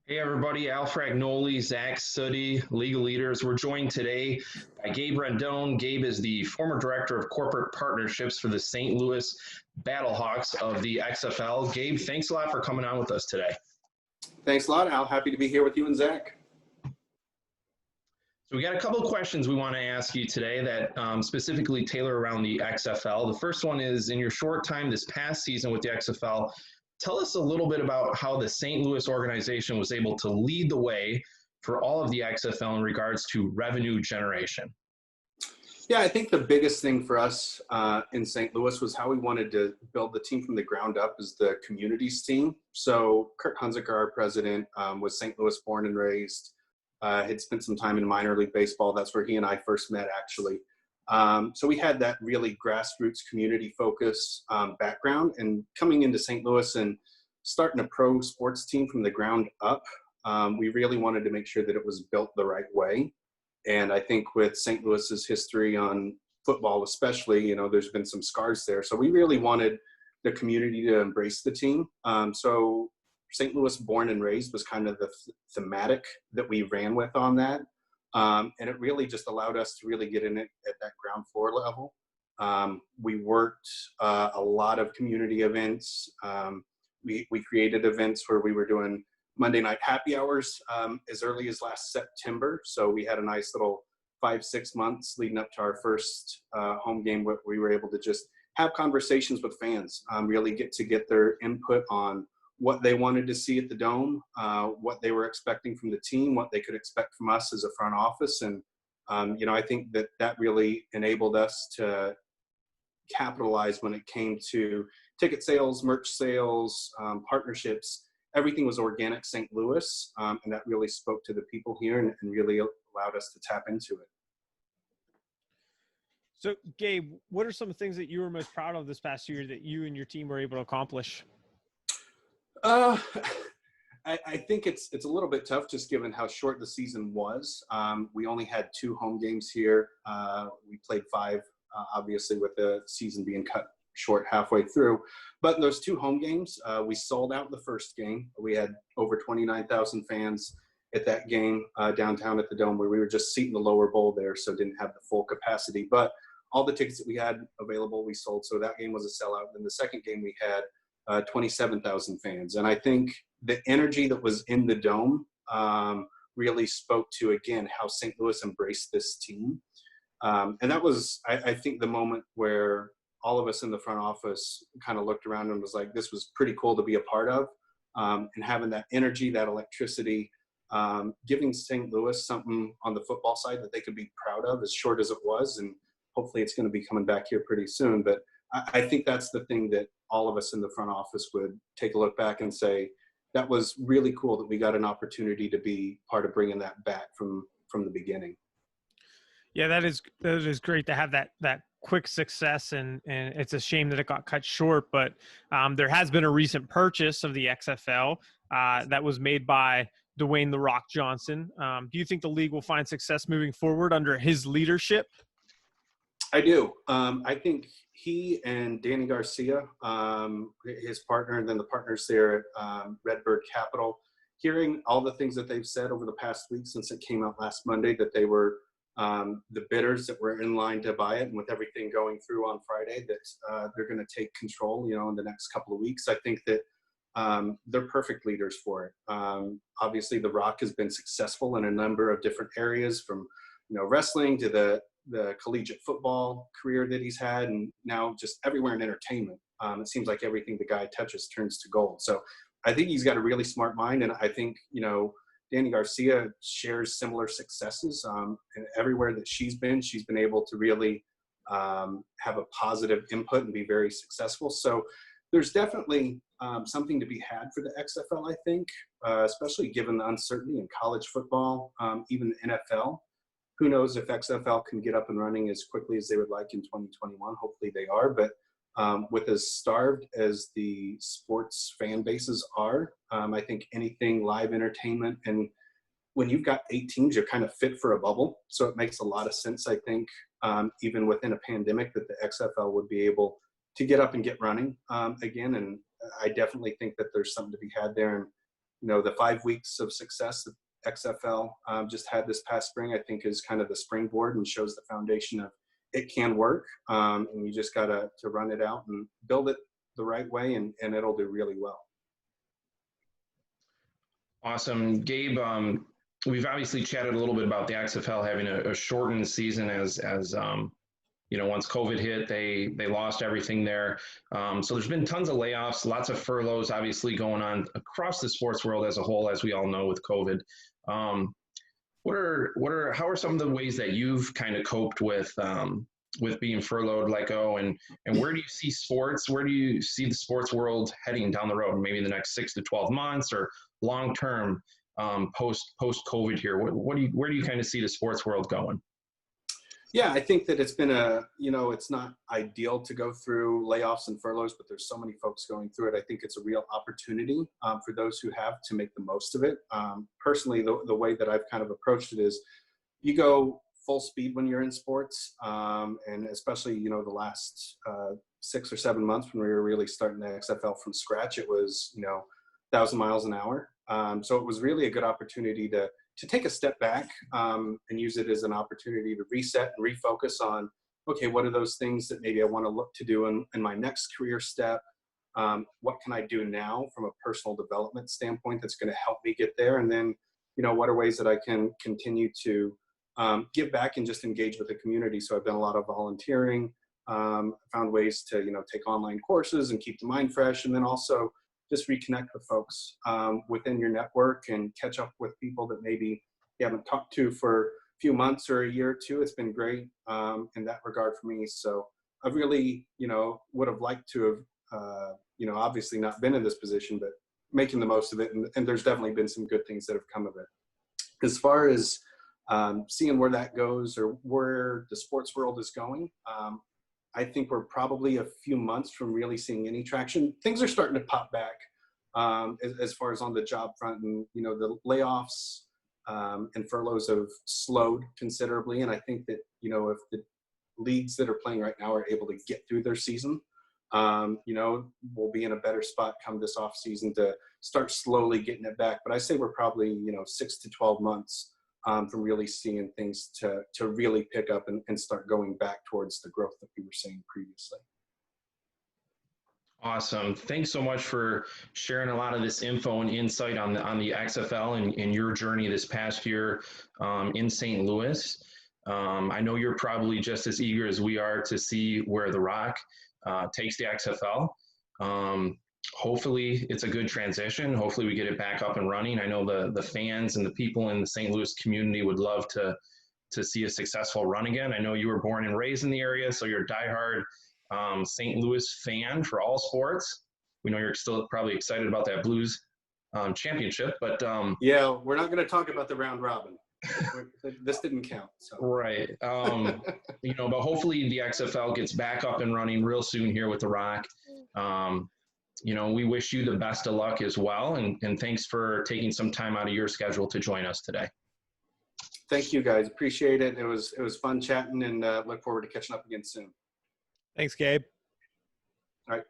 Hey everybody, Al Fragnoli, Zach Sutty, legal leaders. We're joined today by Gabe Rendon. Gabe is the former director of corporate partnerships for the St. Louis Battlehawks of the XFL. Gabe, thanks a lot for coming on with us today. Thanks a lot, Al. Happy to be here with you and Zach. So we got a couple of questions we want to ask you today that specifically tailor around the XFL. The first one is, in your short time this past season with the XFL, tell us a little bit about how the St. Louis organization was able to lead the way for all of the XFL in regards to revenue generation. Yeah, I think the biggest thing for us in St. Louis was how we wanted to build the team from the ground up as the communities team. So Kurt Hunziker, our president, was St. Louis born and raised, had spent some time in minor league baseball. That's where he and I first met, actually. So we had that really grassroots community focus background, and coming into St. Louis and starting a pro sports team from the ground up, we really wanted to make sure that it was built the right way. And I think with St. Louis's history on football especially, there's been some scars there. So we really wanted the community to embrace the team. So St. Louis born and raised was kind of the thematic that we ran with on that. And it really just allowed us to really get in it at that ground floor level. We worked a lot of community events. We created events where we were doing Monday night happy hours as early as last September. So we had a nice little 5-6 months leading up to our first home game where we were able to just have conversations with fans, really get their input on what they wanted to see at the Dome, what they were expecting from the team, what they could expect from us as a front office. And, I think that really enabled us to capitalize when it came to ticket sales, merch sales, partnerships. Everything was organic St. Louis, and that really spoke to the people here and really allowed us to tap into it. So, Gabe, what are some of the things that you were most proud of this past year that you and your team were able to accomplish? I think it's a little bit tough just given how short the season was. We only had 2 home games here. We played 5, obviously, with the season being cut short halfway through. But in those 2 home games, we sold out the first game. We had over 29,000 fans at that game downtown at the Dome, where we were just seating the lower bowl there, so didn't have the full capacity. But all the tickets that we had available, we sold. So that game was a sellout. And the second game we had 27,000 fans. And I think the energy that was in the Dome really spoke to, again, how St. Louis embraced this team. And that was, I think, the moment where all of us in the front office kind of looked around and was like, this was pretty cool to be a part of. And having that energy, that electricity, giving St. Louis something on the football side that they could be proud of, as short as it was. And hopefully it's going to be coming back here pretty soon. But I think that's the thing that all of us in the front office would take a look back and say, that was really cool that we got an opportunity to be part of bringing that back from the beginning. Yeah, that is great to have that quick success, and it's a shame that it got cut short. But there has been a recent purchase of the XFL that was made by Dwayne "The Rock" Johnson. Do you think the league will find success moving forward under his leadership? I do. I think he and Danny Garcia, his partner, and then the partners there at Redbird Capital, hearing all the things that they've said over the past week since it came out last Monday, that they were the bidders that were in line to buy it, and with everything going through on Friday, that they're going to take control, in the next couple of weeks. I think that they're perfect leaders for it. Obviously, The Rock has been successful in a number of different areas, from wrestling to the collegiate football career that he's had, and now just everywhere in entertainment. It seems like everything the guy touches turns to gold. So I think he's got a really smart mind, and I think, Danny Garcia shares similar successes. And everywhere that she's been able to really have a positive input and be very successful. So there's definitely something to be had for the XFL, I think, especially given the uncertainty in college football, even the NFL. Who knows if XFL can get up and running as quickly as they would like in 2021. Hopefully they are. But with as starved as the sports fan bases are, I think anything live entertainment, and when you've got 8 teams, you're kind of fit for a bubble. So it makes a lot of sense, I think, even within a pandemic, that the XFL would be able to get up and get running again. And I definitely think that there's something to be had there. And the 5 weeks of success that XFL just had this past spring, I think is kind of the springboard and shows the foundation of it can work. And you just got to run it out and build it the right way, and it'll do really well. Awesome. Gabe, we've obviously chatted a little bit about the XFL having a shortened season as once COVID hit, they lost everything there. So there's been tons of layoffs, lots of furloughs, obviously going on across the sports world as a whole, as we all know with COVID. How are some of the ways that you've kind of coped with being furloughed, let go, and where do you see sports? Where do you see the sports world heading down the road? Maybe in the next 6 to 12 months or long term, post COVID here. Where do you kind of see the sports world going? Yeah, I think that it's been it's not ideal to go through layoffs and furloughs, but there's so many folks going through it. I think it's a real opportunity for those who have to make the most of it. Personally, the way that I've kind of approached it is you go full speed when you're in sports. And especially, the last 6 or 7 months when we were really starting the XFL from scratch, it was, 1,000 miles an hour. So it was really a good opportunity to take a step back and use it as an opportunity to reset and refocus on, okay, what are those things that maybe I want to look to do in my next career step? What can I do now from a personal development standpoint that's going to help me get there? And then, what are ways that I can continue to give back and just engage with the community? So I've done a lot of volunteering, found ways to, take online courses and keep the mind fresh. And then also just reconnect with folks within your network and catch up with people that maybe you haven't talked to for a few months or a year or two. It's been great in that regard for me. So I really, would have liked to have, obviously not been in this position, but making the most of it. And there's definitely been some good things that have come of it. As far as seeing where that goes or where the sports world is going, I think we're probably a few months from really seeing any traction. Things are starting to pop back as far as on the job front, and the layoffs and furloughs have slowed considerably. And I think that if the leagues that are playing right now are able to get through their season, we'll be in a better spot come this off season to start slowly getting it back. But I say we're probably 6 to 12 months from really seeing things to really pick up and start going back towards the growth that we were seeing previously. Awesome. Thanks so much for sharing a lot of this info and insight on the XFL and your journey this past year in St. Louis. I know you're probably just as eager as we are to see where The Rock takes the XFL. Hopefully it's a good transition. Hopefully we get it back up and running. I know the fans and the people in the St. Louis community would love to see a successful run again. I know you were born and raised in the area, so you're a diehard St. Louis fan for all sports. We know you're still probably excited about that Blues championship, but yeah, we're not going to talk about the round robin. This didn't count. So. Right. But hopefully the XFL gets back up and running real soon here with The Rock. We wish you the best of luck as well. And thanks for taking some time out of your schedule to join us today. Thank you, guys. Appreciate it. It was fun chatting, and look forward to catching up again soon. Thanks, Gabe. All right.